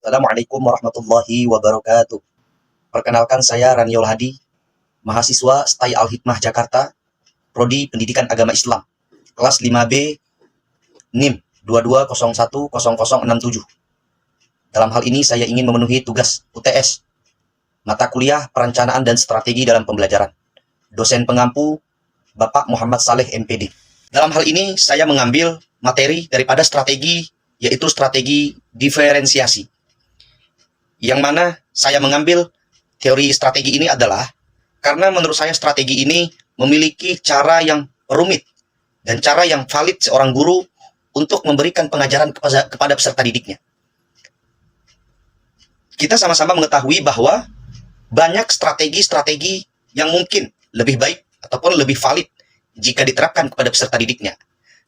Assalamualaikum warahmatullahi wabarakatuh. Perkenalkan saya Raniol Hadi, mahasiswa STAI Al-Hikmah Jakarta, Prodi Pendidikan Agama Islam, kelas 5B, NIM 22010067. Dalam hal ini saya ingin memenuhi tugas UTS, mata kuliah Perencanaan dan Strategi dalam Pembelajaran. Dosen pengampu Bapak Muhammad Saleh MPD. Dalam hal ini saya mengambil materi daripada strategi, yaitu strategi diferensiasi. Yang mana saya mengambil teori strategi ini adalah karena menurut saya strategi ini memiliki cara yang rumit dan cara yang valid seorang guru untuk memberikan pengajaran kepada peserta didiknya. Kita sama-sama mengetahui bahwa banyak strategi-strategi yang mungkin lebih baik ataupun lebih valid jika diterapkan kepada peserta didiknya.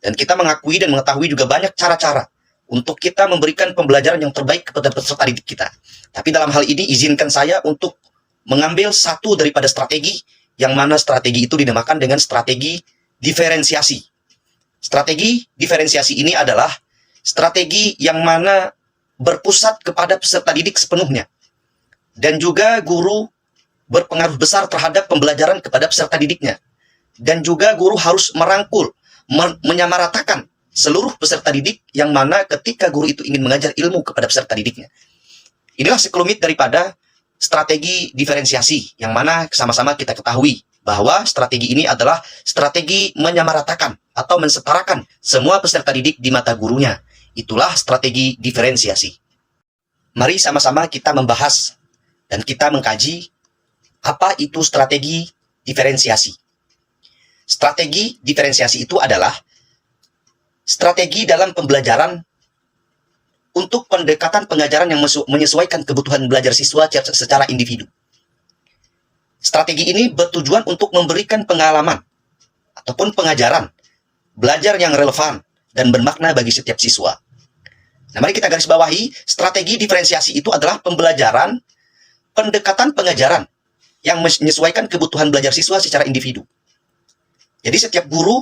Dan kita mengakui dan mengetahui juga banyak cara-cara untuk kita memberikan pembelajaran yang terbaik kepada peserta didik kita. Tapi dalam hal ini izinkan saya untuk mengambil satu daripada strategi, yang mana strategi itu dinamakan dengan strategi diferensiasi. Strategi diferensiasi ini adalah strategi yang mana berpusat kepada peserta didik sepenuhnya. Dan juga guru berpengaruh besar terhadap pembelajaran kepada peserta didiknya. Dan juga guru harus merangkul, menyamaratakan seluruh peserta didik, yang mana ketika guru itu ingin mengajar ilmu kepada peserta didiknya. Inilah sekelumit daripada strategi diferensiasi, yang mana sama-sama kita ketahui bahwa strategi ini adalah strategi menyamaratakan atau mensetarakan semua peserta didik di mata gurunya. Itulah strategi diferensiasi. Mari sama-sama kita membahas dan kita mengkaji apa itu strategi diferensiasi. Strategi diferensiasi itu adalah strategi dalam pembelajaran untuk pendekatan pengajaran yang menyesuaikan kebutuhan belajar siswa secara individu. Strategi ini bertujuan untuk memberikan pengalaman ataupun pengajaran belajar yang relevan dan bermakna bagi setiap siswa. Nah, mari kita garis bawahi, strategi diferensiasi itu adalah pembelajaran, pendekatan pengajaran yang menyesuaikan kebutuhan belajar siswa secara individu. Jadi setiap guru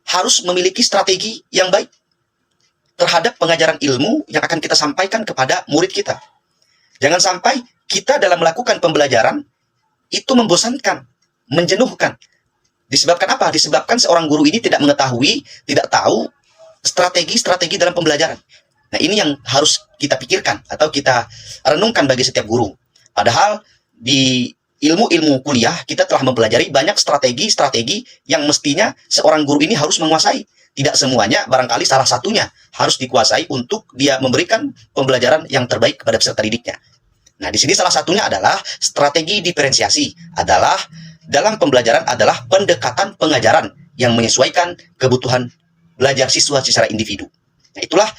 harus memiliki strategi yang baik terhadap pengajaran ilmu yang akan kita sampaikan kepada murid kita. Jangan sampai kita dalam melakukan pembelajaran itu membosankan, menjenuhkan. Disebabkan apa? Disebabkan seorang guru ini tidak mengetahui, tidak tahu strategi-strategi dalam pembelajaran. Nah, ini yang harus kita pikirkan atau kita renungkan bagi setiap guru. Padahal di ilmu-ilmu kuliah kita telah mempelajari banyak strategi-strategi yang mestinya seorang guru ini harus menguasai. Tidak semuanya, barangkali salah satunya harus dikuasai untuk dia memberikan pembelajaran yang terbaik kepada peserta didiknya. Nah, di sini salah satunya adalah strategi diferensiasi, adalah dalam pembelajaran adalah pendekatan pengajaran yang menyesuaikan kebutuhan belajar siswa secara individu. Nah, itulah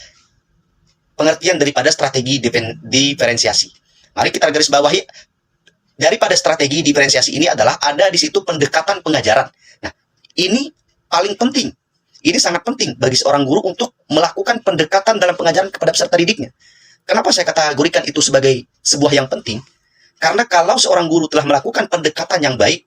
pengertian daripada strategi diferensiasi. Mari kita garis bawahi, daripada strategi diferensiasi ini adalah ada di situ pendekatan pengajaran. Nah, ini paling penting. Ini sangat penting bagi seorang guru untuk melakukan pendekatan dalam pengajaran kepada peserta didiknya. Kenapa saya kategorikan itu sebagai sebuah yang penting? Karena kalau seorang guru telah melakukan pendekatan yang baik,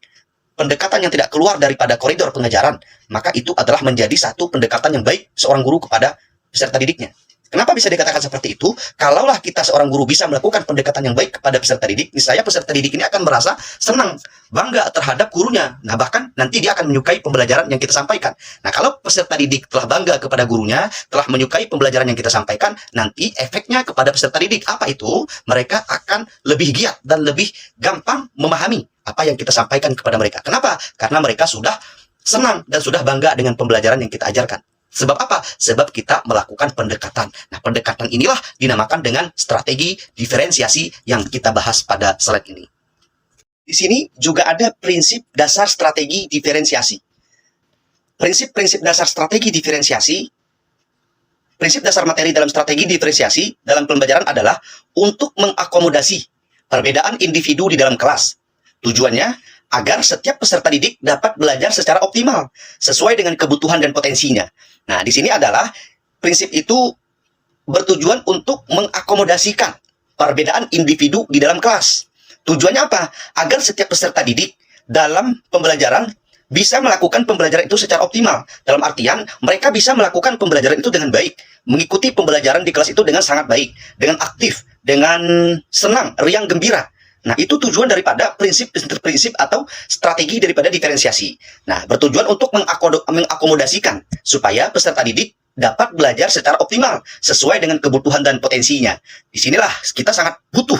pendekatan yang tidak keluar daripada koridor pengajaran, maka itu adalah menjadi satu pendekatan yang baik seorang guru kepada peserta didiknya. Kenapa bisa dikatakan seperti itu? Kalaulah kita seorang guru bisa melakukan pendekatan yang baik kepada peserta didik, niscaya peserta didik ini akan merasa senang, bangga terhadap gurunya. Nah, bahkan nanti dia akan menyukai pembelajaran yang kita sampaikan. Nah, kalau peserta didik telah bangga kepada gurunya, telah menyukai pembelajaran yang kita sampaikan, nanti efeknya kepada peserta didik apa itu? Mereka akan lebih giat dan lebih gampang memahami apa yang kita sampaikan kepada mereka. Kenapa? Karena mereka sudah senang dan sudah bangga dengan pembelajaran yang kita ajarkan. Sebab apa? Sebab kita melakukan pendekatan. Nah, pendekatan inilah dinamakan dengan strategi diferensiasi yang kita bahas pada slide ini. Di sini juga ada prinsip dasar strategi diferensiasi. Prinsip-prinsip dasar strategi diferensiasi, prinsip dasar materi dalam strategi diferensiasi dalam pembelajaran adalah untuk mengakomodasi perbedaan individu di dalam kelas. Tujuannya agar setiap peserta didik dapat belajar secara optimal, sesuai dengan kebutuhan dan potensinya. Nah, di sini adalah prinsip itu bertujuan untuk mengakomodasikan perbedaan individu di dalam kelas. Tujuannya apa? Agar setiap peserta didik dalam pembelajaran bisa melakukan pembelajaran itu secara optimal. Dalam artian, mereka bisa melakukan pembelajaran itu dengan baik, mengikuti pembelajaran di kelas itu dengan sangat baik, dengan aktif, dengan senang, riang, gembira. Nah, itu tujuan daripada prinsip atau strategi daripada diferensiasi. Nah, bertujuan untuk mengakomodasikan supaya peserta didik dapat belajar secara optimal sesuai dengan kebutuhan dan potensinya. Disinilah kita sangat butuh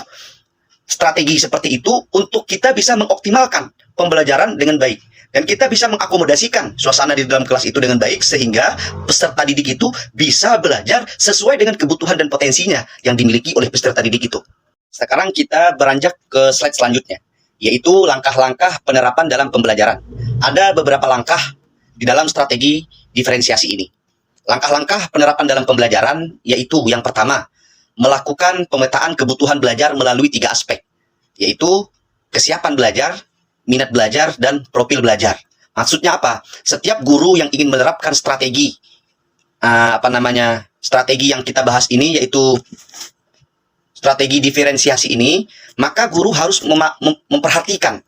strategi seperti itu untuk kita bisa mengoptimalkan pembelajaran dengan baik. Dan kita bisa mengakomodasikan suasana di dalam kelas itu dengan baik sehingga peserta didik itu bisa belajar sesuai dengan kebutuhan dan potensinya yang dimiliki oleh peserta didik itu. Sekarang kita beranjak ke slide selanjutnya, yaitu langkah-langkah penerapan dalam pembelajaran. Ada beberapa langkah di dalam strategi diferensiasi ini. Langkah-langkah penerapan dalam pembelajaran yaitu yang pertama, melakukan pemetaan kebutuhan belajar melalui 3 aspek, yaitu kesiapan belajar, minat belajar, dan profil belajar. Maksudnya apa? Setiap guru yang ingin menerapkan strategi, strategi yang kita bahas ini, yaitu strategi diferensiasi ini, maka guru harus memperhatikan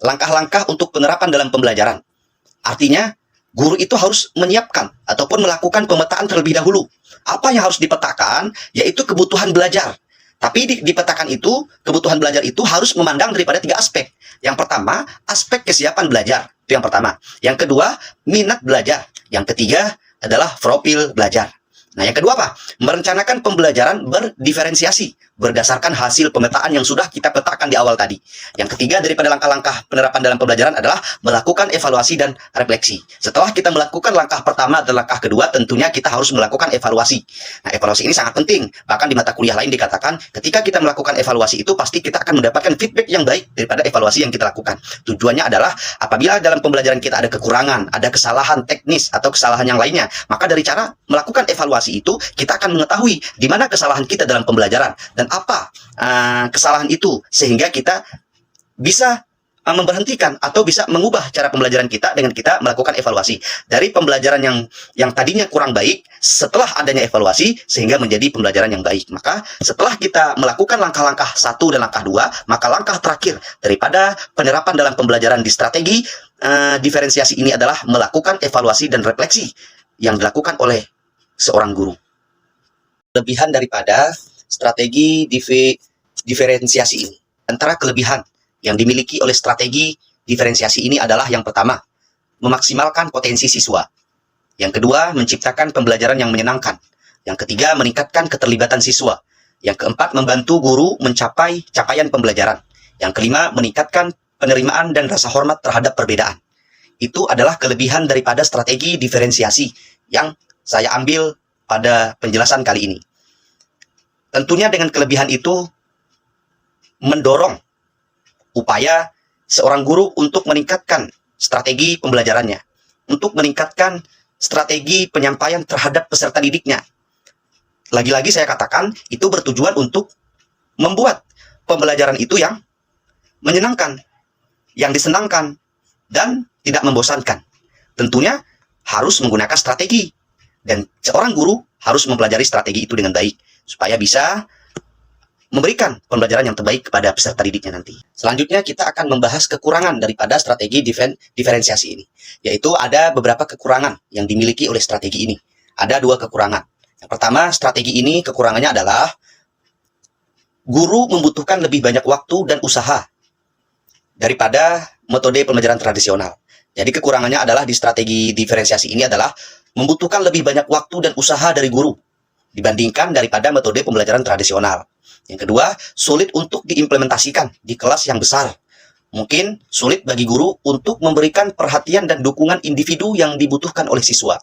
langkah-langkah untuk penerapan dalam pembelajaran. Artinya, guru itu harus menyiapkan ataupun melakukan pemetaan terlebih dahulu. Apa yang harus dipetakan, yaitu kebutuhan belajar. Tapi dipetakan itu, kebutuhan belajar itu harus memandang daripada 3 aspek. Yang pertama, aspek kesiapan belajar. Itu yang pertama. Yang kedua, minat belajar. Yang ketiga adalah profil belajar. Nah, yang kedua apa? Merencanakan pembelajaran berdiferensiasi berdasarkan hasil pemetaan yang sudah kita petakan di awal tadi. Yang ketiga daripada langkah-langkah penerapan dalam pembelajaran adalah melakukan evaluasi dan refleksi. Setelah kita melakukan langkah pertama dan langkah kedua, tentunya kita harus melakukan evaluasi. Nah, evaluasi ini sangat penting. Bahkan di mata kuliah lain dikatakan, ketika kita melakukan evaluasi itu, pasti kita akan mendapatkan feedback yang baik daripada evaluasi yang kita lakukan. Tujuannya adalah apabila dalam pembelajaran kita ada kekurangan, ada kesalahan teknis atau kesalahan yang lainnya, maka dari cara melakukan evaluasi itu, kita akan mengetahui di mana kesalahan kita dalam pembelajaran dan apa kesalahan itu, sehingga kita bisa memberhentikan atau bisa mengubah cara pembelajaran kita dengan kita melakukan evaluasi dari pembelajaran yang tadinya kurang baik setelah adanya evaluasi sehingga menjadi pembelajaran yang baik. Maka setelah kita melakukan langkah-langkah 1 dan langkah 2, maka langkah terakhir daripada penerapan dalam pembelajaran di strategi diferensiasi ini adalah melakukan evaluasi dan refleksi yang dilakukan oleh seorang guru. Kelebihan daripada strategi diferensiasi ini. Antara kelebihan yang dimiliki oleh strategi diferensiasi ini adalah yang pertama, memaksimalkan potensi siswa. Yang kedua, menciptakan pembelajaran yang menyenangkan. Yang ketiga, meningkatkan keterlibatan siswa. Yang keempat, membantu guru mencapai capaian pembelajaran. Yang kelima, meningkatkan penerimaan dan rasa hormat terhadap perbedaan. Itu adalah kelebihan daripada strategi diferensiasi yang saya ambil pada penjelasan kali ini. Tentunya dengan kelebihan itu mendorong upaya seorang guru untuk meningkatkan strategi pembelajarannya, untuk meningkatkan strategi penyampaian terhadap peserta didiknya. Lagi-lagi saya katakan, itu bertujuan untuk membuat pembelajaran itu yang menyenangkan, yang disenangkan, dan tidak membosankan. Tentunya harus menggunakan strategi. Dan seorang guru harus mempelajari strategi itu dengan baik, supaya bisa memberikan pembelajaran yang terbaik kepada peserta didiknya nanti. Selanjutnya kita akan membahas kekurangan daripada strategi diferensiasi ini. Yaitu ada beberapa kekurangan yang dimiliki oleh strategi ini. Ada 2 kekurangan. Yang pertama, strategi ini kekurangannya adalah guru membutuhkan lebih banyak waktu dan usaha daripada metode pembelajaran tradisional. Jadi kekurangannya adalah di strategi diferensiasi ini adalah membutuhkan lebih banyak waktu dan usaha dari guru dibandingkan daripada metode pembelajaran tradisional. Yang kedua, sulit untuk diimplementasikan di kelas yang besar. Mungkin sulit bagi guru untuk memberikan perhatian dan dukungan individu yang dibutuhkan oleh siswa.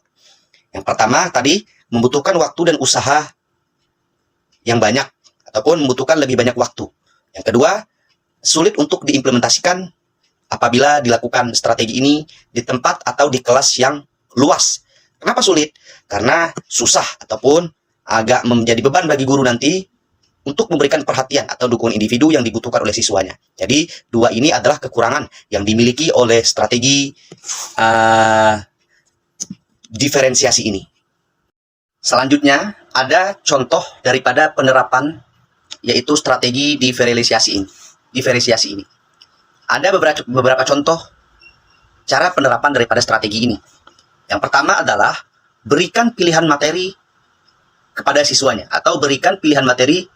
Yang pertama tadi, membutuhkan waktu dan usaha yang banyak ataupun membutuhkan lebih banyak waktu. Yang kedua, sulit untuk diimplementasikan apabila dilakukan strategi ini di tempat atau di kelas yang luas. Kenapa sulit? Karena susah ataupun agak menjadi beban bagi guru nanti untuk memberikan perhatian atau dukungan individu yang dibutuhkan oleh siswanya. Jadi, 2 ini adalah kekurangan yang dimiliki oleh strategi diferensiasi ini. Selanjutnya, ada contoh daripada penerapan yaitu strategi diferensiasi ini. Ada beberapa contoh cara penerapan daripada strategi ini. Yang pertama adalah berikan pilihan materi kepada siswanya atau berikan pilihan materi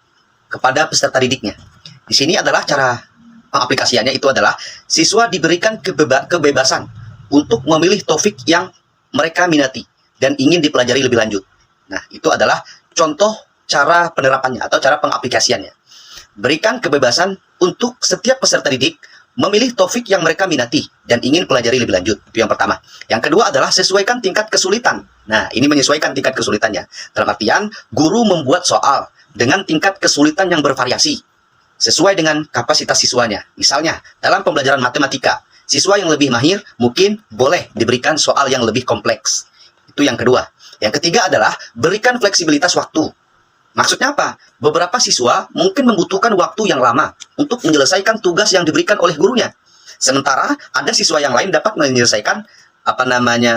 kepada peserta didiknya. Di sini adalah cara pengaplikasiannya itu adalah siswa diberikan kebebasan untuk memilih topik yang mereka minati dan ingin dipelajari lebih lanjut. Nah, itu adalah contoh cara penerapannya atau cara pengaplikasiannya. Berikan kebebasan untuk setiap peserta didik memilih topik yang mereka minati dan ingin pelajari lebih lanjut. Itu yang pertama. Yang kedua adalah sesuaikan tingkat kesulitan. Nah, ini menyesuaikan tingkat kesulitannya. Dalam artian, guru membuat soal dengan tingkat kesulitan yang bervariasi sesuai dengan kapasitas siswanya. Misalnya, dalam pembelajaran matematika, siswa yang lebih mahir mungkin boleh diberikan soal yang lebih kompleks. Itu yang kedua. Yang ketiga adalah berikan fleksibilitas waktu. Maksudnya apa? Beberapa siswa mungkin membutuhkan waktu yang lama untuk menyelesaikan tugas yang diberikan oleh gurunya. Sementara ada siswa yang lain dapat menyelesaikan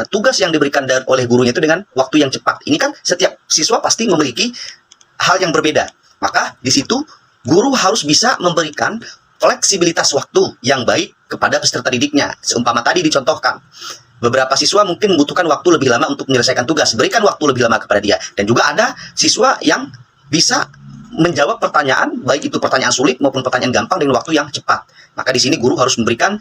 tugas yang diberikan oleh gurunya itu dengan waktu yang cepat. Ini kan setiap siswa pasti memiliki hal yang berbeda. Maka di situ guru harus bisa memberikan fleksibilitas waktu yang baik kepada peserta didiknya. Seumpama tadi dicontohkan, beberapa siswa mungkin membutuhkan waktu lebih lama untuk menyelesaikan tugas. Berikan waktu lebih lama kepada dia. Dan juga ada siswa yang bisa menjawab pertanyaan, baik itu pertanyaan sulit maupun pertanyaan gampang dengan waktu yang cepat. Maka di sini guru harus memberikan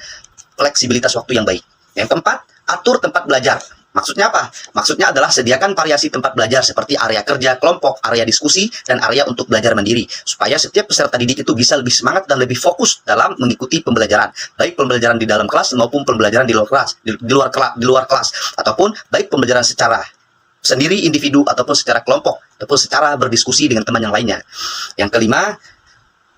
fleksibilitas waktu yang baik. Yang keempat, atur tempat belajar. Maksudnya apa? Maksudnya adalah sediakan variasi tempat belajar seperti area kerja kelompok, area diskusi, dan area untuk belajar mandiri. Supaya setiap peserta didik itu bisa lebih semangat dan lebih fokus dalam mengikuti pembelajaran. Baik pembelajaran di dalam kelas maupun pembelajaran di luar kelas, di luar kelas. Ataupun baik pembelajaran secara sendiri, individu, ataupun secara kelompok, ataupun secara berdiskusi dengan teman yang lainnya. Yang kelima,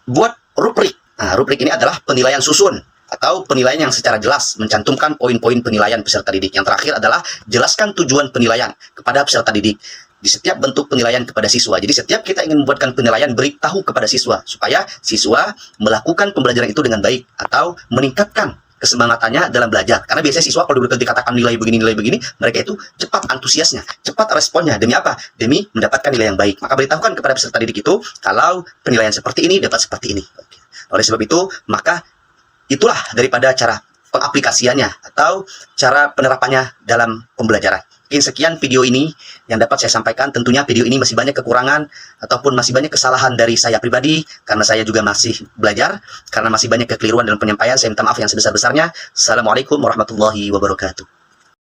buat rubrik. Nah, rubrik ini adalah penilaian susun atau penilaian yang secara jelas mencantumkan poin-poin penilaian peserta didik. Yang terakhir adalah jelaskan tujuan penilaian kepada peserta didik di setiap bentuk penilaian kepada siswa. Jadi setiap kita ingin membuatkan penilaian, beritahu kepada siswa supaya siswa melakukan pembelajaran itu dengan baik atau meningkatkan kesemangatannya dalam belajar. Karena biasanya siswa kalau dikatakan nilai begini, mereka itu cepat antusiasnya, cepat responnya. Demi apa? Demi mendapatkan nilai yang baik. Maka beritahukan kepada peserta didik itu kalau penilaian seperti ini dapat seperti ini. Oleh sebab itu, maka itulah daripada cara pengaplikasiannya atau cara penerapannya dalam pembelajaran. Mungkin sekian video ini yang dapat saya sampaikan. Tentunya video ini masih banyak kekurangan ataupun masih banyak kesalahan dari saya pribadi karena saya juga masih belajar, karena masih banyak kekeliruan dalam penyampaian. Saya minta maaf yang sebesar-besarnya. Assalamualaikum warahmatullahi wabarakatuh.